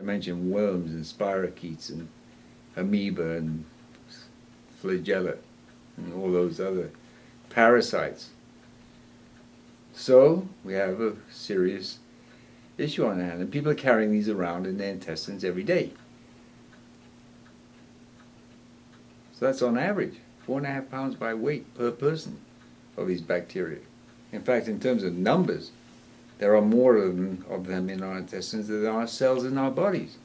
mentioned worms and spirochetes and amoeba and flagella and all those other parasites. So we have a serious issue on hand, and people are carrying these around in their intestines every day. So that's on average 4.5 pounds by weight per person of these bacteria. In fact, in terms of numbers, there are more of them in our intestines than there are cells in our bodies.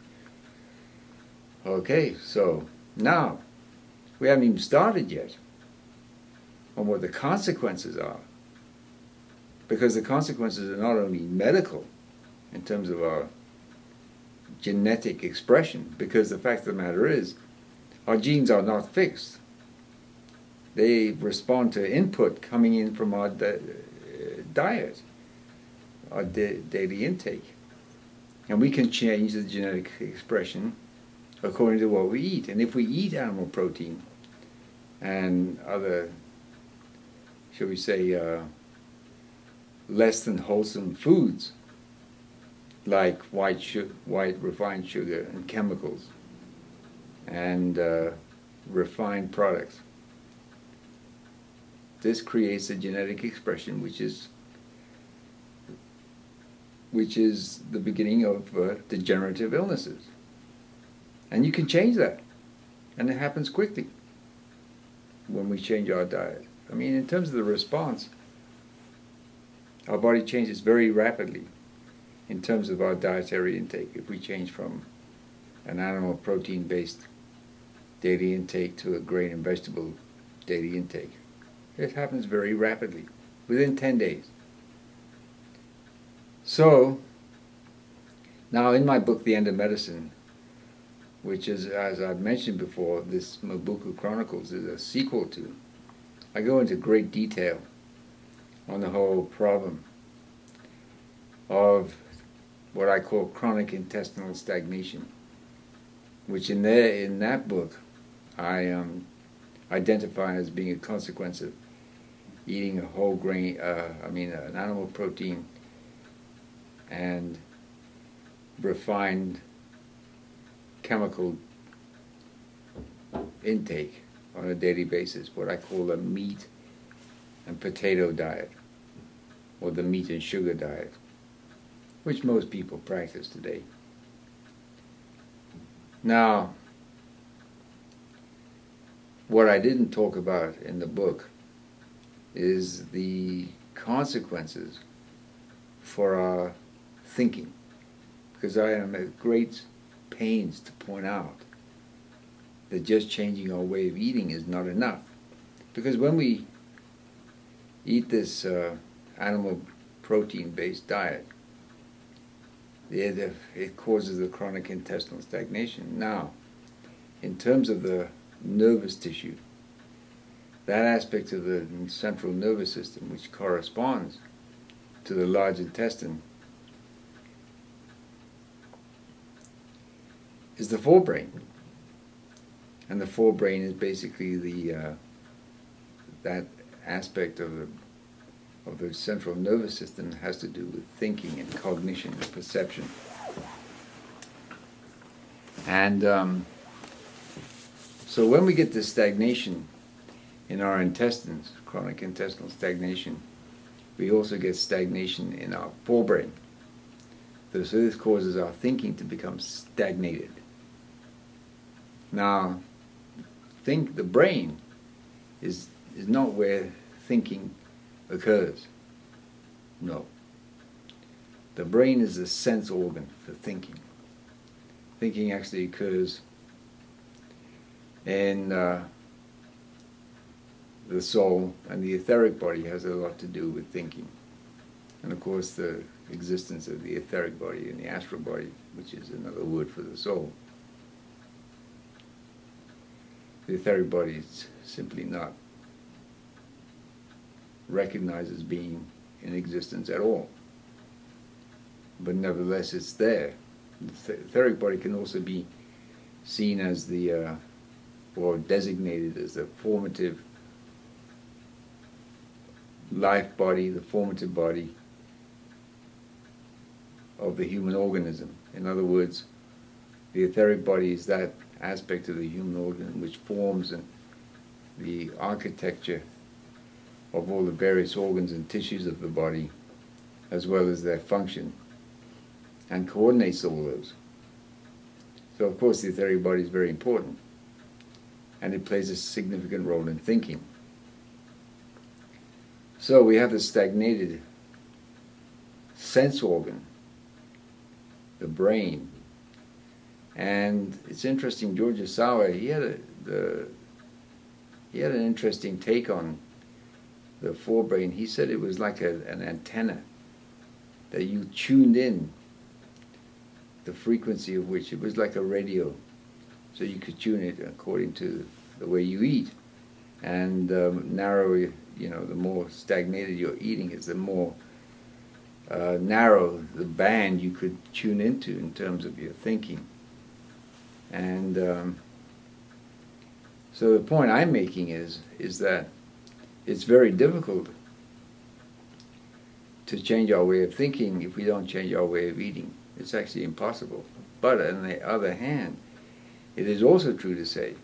Okay, so now we haven't even started yet on what the consequences are, because the consequences are not only medical in terms of our genetic expression, because the fact of the matter is our genes are not fixed. They respond to input coming in from our diet, our daily intake. And we can change the genetic expression according to what we eat. And if we eat animal protein and other, shall we say, less than wholesome foods, like white refined sugar and chemicals and refined products, this creates a genetic expression which is the beginning of degenerative illnesses. And you can change that. And it happens quickly when we change our diet. I mean, in terms of the response, our body changes very rapidly in terms of our dietary intake. If we change from an animal protein-based daily intake to a grain and vegetable daily intake, it happens very rapidly, within 10 days. So, now in my book, The End of Medicine, which is, as I've mentioned before, this Mobuku Chronicles is a sequel to, I go into great detail on the whole problem of what I call chronic intestinal stagnation, which in that book I identify as being a consequence of eating a whole grain, an animal protein and refined chemical intake on a daily basis, what I call a meat and potato diet, or the meat and sugar diet, which most people practice today. Now, what I didn't talk about in the book is the consequences for our thinking, because I am at great pains to point out that just changing our way of eating is not enough. Because when we eat this animal protein-based diet, it causes the chronic intestinal stagnation. Now, in terms of the nervous tissue, that aspect of the central nervous system which corresponds to the large intestine is the forebrain. And the forebrain is basically that aspect of the central nervous system that has to do with thinking and cognition and perception. And so when we get this stagnation in our intestines, chronic intestinal stagnation, we also get stagnation in our forebrain. So this causes our thinking to become stagnated. Now, the brain is not where thinking occurs. No. The brain is the sense organ for thinking. Thinking actually occurs in the soul, and the etheric body has a lot to do with thinking. And of course the existence of the etheric body and the astral body, which is another word for the soul. The etheric body is simply not recognized as being in existence at all. But nevertheless it's there. The etheric body can also be seen as or designated as the formative life body, the formative body of the human organism. In other words, The etheric body is that aspect of the human organ which forms the architecture of all the various organs and tissues of the body, as well as their function, and coordinates all those. So of course the etheric body is very important, and it plays a significant role in thinking. So we have the stagnated sense organ, the brain. And it's interesting, George Asawa, he had an interesting take on the forebrain. He said it was like an antenna that you tuned in, the frequency of which, it was like a radio, so you could tune it according to the way you eat. And narrow, the more stagnated your eating is, the more narrow the band you could tune into in terms of your thinking. And so the point I'm making is that it's very difficult to change our way of thinking if we don't change our way of eating. It's actually impossible. But on the other hand, it is also true to say,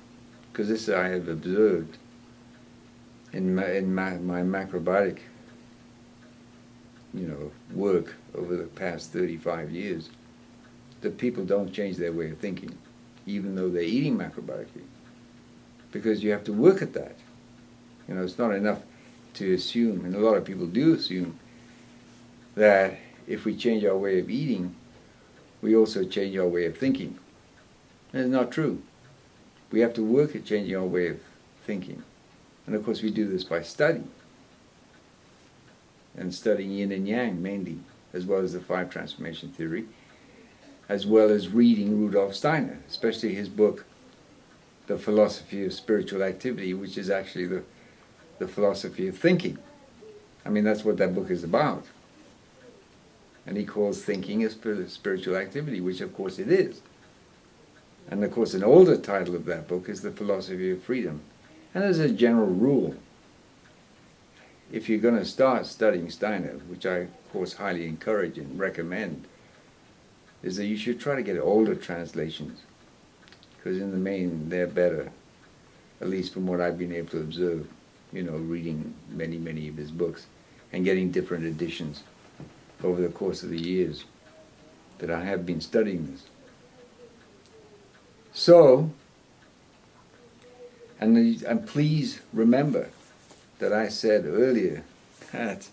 because this I have observed in my macrobiotic work over the past 35 years, that people don't change their way of thinking, even though they're eating macrobiotically, because you have to work at that. It's not enough to assume, and a lot of people do assume, that if we change our way of eating, we also change our way of thinking. And it's not true. We have to work at changing our way of thinking. And of course we do this by study, and studying yin and yang mainly, as well as the five transformation theory, as well as reading Rudolf Steiner, especially his book, The Philosophy of Spiritual Activity, which is actually the philosophy of thinking. I mean, that's what that book is about. And he calls thinking a spiritual activity, which of course it is. And of course an older title of that book is The Philosophy of Freedom. And as a general rule, if you're going to start studying Steiner, which I of course highly encourage and recommend, is that you should try to get older translations, because in the main they're better, at least from what I've been able to observe, reading many of his books and getting different editions over the course of the years that I have been studying this. So, and please remember that I said earlier that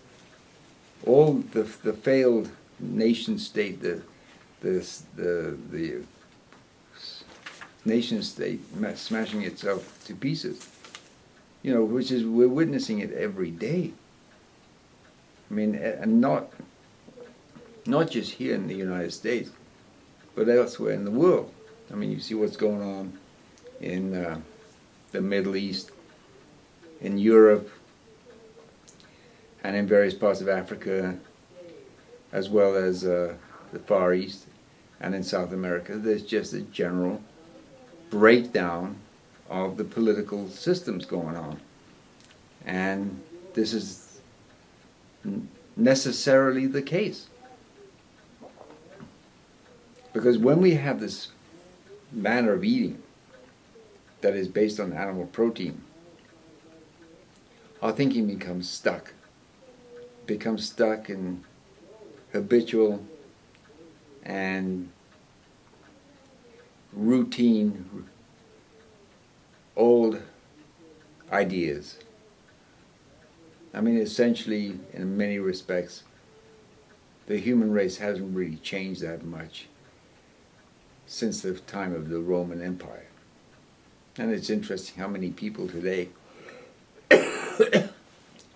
all the failed nation state, the nation state smashing itself to pieces, which is, we're witnessing it every day. I mean, and not just here in the United States, but elsewhere in the world. I mean, you see what's going on in the Middle East, in Europe, and in various parts of Africa, as well as the Far East, and in South America. There's just a general breakdown of the political systems going on. And this is necessarily the case. Because when we have this manner of eating that is based on animal protein, our thinking becomes stuck in habitual and routine old ideas. I mean, essentially, in many respects, the human race hasn't really changed that much since the time of the Roman Empire. And it's interesting how many people today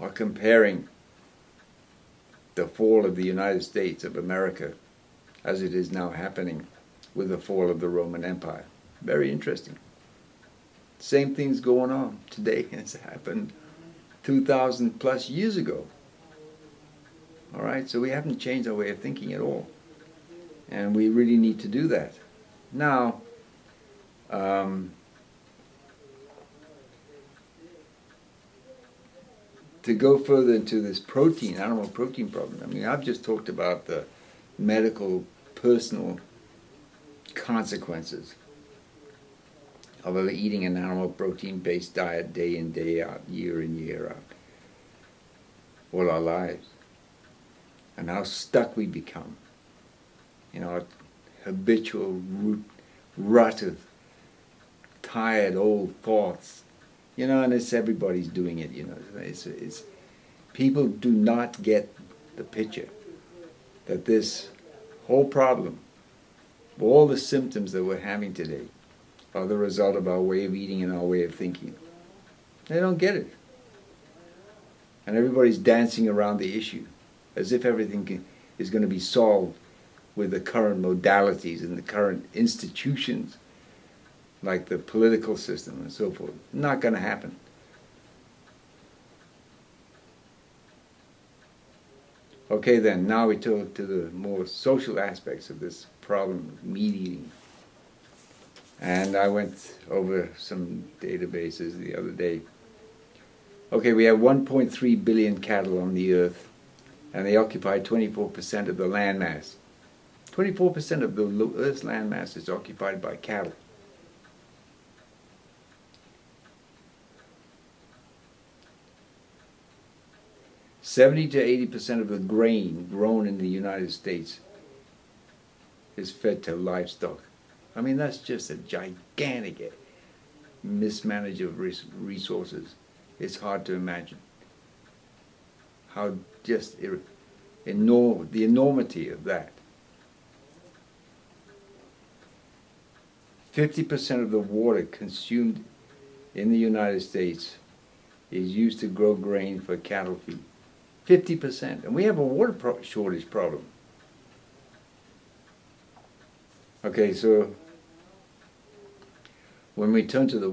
are comparing the fall of the United States of America, as it is now happening, with the fall of the Roman Empire. Very interesting. Same thing's going on today as happened 2,000 plus years ago. All right, so we haven't changed our way of thinking at all. And we really need to do that. Now, to go further into this animal protein problem, I mean, I've just talked about the medical, personal consequences of eating an animal protein-based diet day in, day out, year in, year out, all our lives, and how stuck we become in our habitual rut of tired old thoughts, and it's everybody's doing it, it's people do not get the picture that this whole problem, all the symptoms that we're having today, are the result of our way of eating and our way of thinking. They don't get it. And everybody's dancing around the issue as if everything is going to be solved with the current modalities and the current institutions, like the political system and so forth. Not going to happen. Okay then, now we turn to the more social aspects of this problem of meat eating. And I went over some databases the other day. Okay, we have 1.3 billion cattle on the earth, and they occupy 24% of the land mass. 24% of the Earth's land mass is occupied by cattle. $70 to 80% of the grain grown in the United States is fed to livestock. I mean, that's just a gigantic mismanagement of resources. It's hard to imagine how just the enormity of that. 50% of the water consumed in the United States is used to grow grain for cattle feed. 50%. And we have a water shortage problem. Okay, so when we turn to the